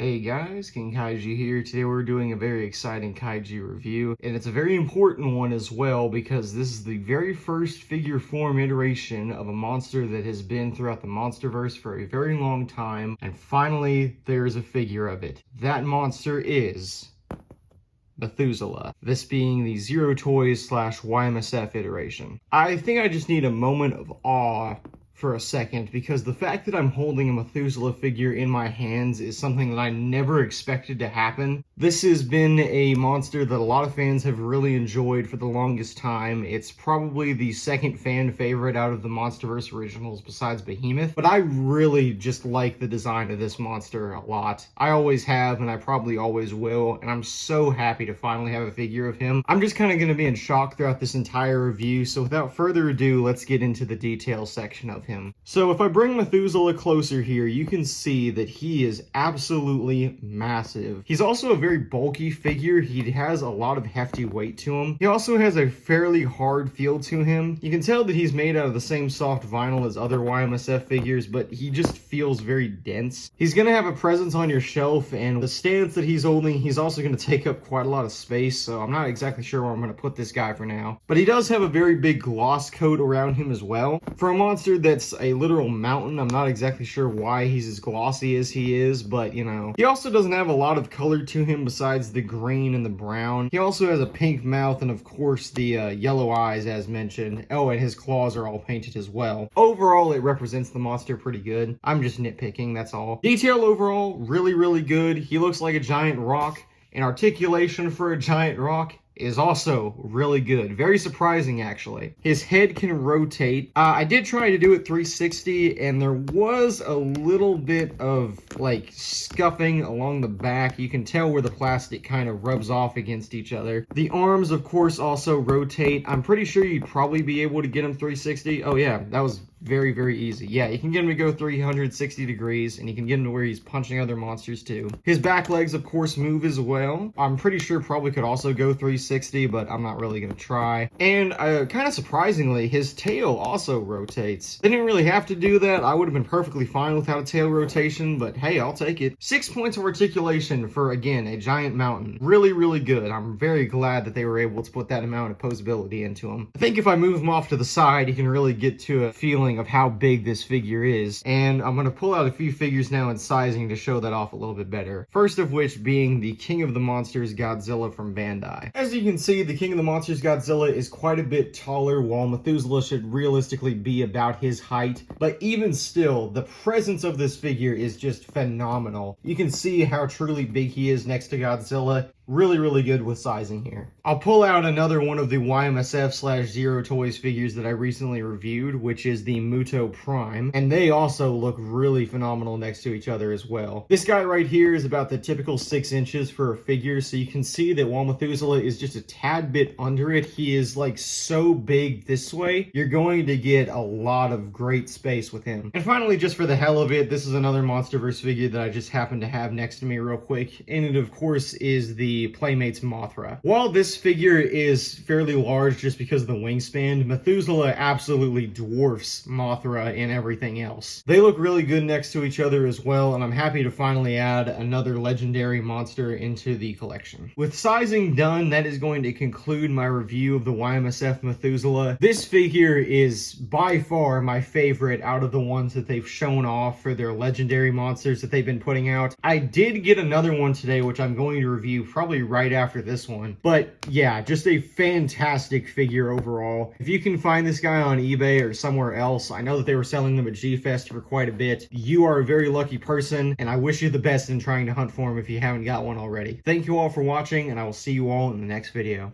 Hey guys, King Kaiju here. Today we're doing a very exciting Kaiju review, and it's a very important one as well because this is the very first figure form iteration of a monster that has been throughout the Monsterverse for a very long time, and finally there's a figure of it. That monster is Methuselah, this being the Zero Toys / Y-MSF iteration. I think I just need a moment of awe for a second, because the fact that I'm holding a Methuselah figure in my hands is something that I never expected to happen. This has been a monster that a lot of fans have really enjoyed for the longest time. It's probably the second fan favorite out of the Monsterverse originals besides Behemoth, but I really just like the design of this monster a lot. I always have, and I probably always will, and I'm so happy to finally have a figure of him. I'm just kind of going to be in shock throughout this entire review, so without further ado, let's get into the details section of him. So if I bring Methuselah closer here, you can see that he is absolutely massive. He's also a very bulky figure. He has a lot of hefty weight to him. He also has a fairly hard feel to him. You can tell that he's made out of the same soft vinyl as other Y-MSF figures, but he just feels very dense. He's going to have a presence on your shelf, and the stance that he's holding, he's also going to take up quite a lot of space, so I'm not exactly sure where I'm going to put this guy for now. But he does have a very big gloss coat around him as well. For a monster that's a literal mountain, I'm not exactly sure why he's as glossy as he is, but you know. He also doesn't have a lot of color to him besides the green and the brown. He also has a pink mouth and of course the yellow eyes as mentioned. Oh, and his claws are all painted as well. Overall, it represents the monster pretty good. I'm just nitpicking, that's all. Detail overall, really good. He looks like a giant rock, and articulation for a giant rock is also really good. Very surprising, actually. His head can rotate. I did try to do it 360, and there was a little bit of, like, scuffing along the back. You can tell where the plastic kind of rubs off against each other. The arms, of course, also rotate. I'm pretty sure you'd probably be able to get him 360. Oh, yeah, that was very easy. Yeah, you can get him to go 360 degrees, and you can get him to where he's punching other monsters too. His back legs, of course, move as well. I'm pretty sure probably could also go 360, but I'm not really gonna try. And kind of surprisingly, his tail also rotates. They didn't really have to do that. I would have been perfectly fine without a tail rotation, but hey, I'll take it. 6 points of articulation for, again, a giant mountain. Really good. I'm very glad that they were able to put that amount of posability into him. I think if I move him off to the side, you can really get to a feeling of how big this figure is, and I'm going to pull out a few figures now in sizing to show that off a little bit better. First of which being the King of the Monsters Godzilla from Bandai. As you can see, the King of the Monsters Godzilla is quite a bit taller, while Methuselah should realistically be about his height, but even still, the presence of this figure is just phenomenal. You can see how truly big he is next to Godzilla. Really good with sizing here. I'll pull out another one of the Y-MSF / Zero Toys figures that I recently reviewed, which is the Muto Prime, and they also look really phenomenal next to each other as well. This guy right here is about the typical 6 inches for a figure, so you can see that while Methuselah is just a tad bit under it, he is like so big this way, you're going to get a lot of great space with him. And finally, just for the hell of it, this is another Monsterverse figure that I just happen to have next to me real quick, and it of course is the Playmates Mothra. While this figure is fairly large just because of the wingspan, Methuselah absolutely dwarfs Mothra in everything else. They look really good next to each other as well, and I'm happy to finally add another legendary monster into the collection. With sizing done, that is going to conclude my review of the Y-MSF Methuselah. This figure is by far my favorite out of the ones that they've shown off for their legendary monsters that they've been putting out. I did get another one today, which I'm going to review probably right after this one. But yeah, just a fantastic figure overall. If you can find this guy on eBay or somewhere else, I know that they were selling them at G-Fest for quite a bit. You are a very lucky person, and I wish you the best in trying to hunt for him if you haven't got one already. Thank you all for watching, and I will see you all in the next video.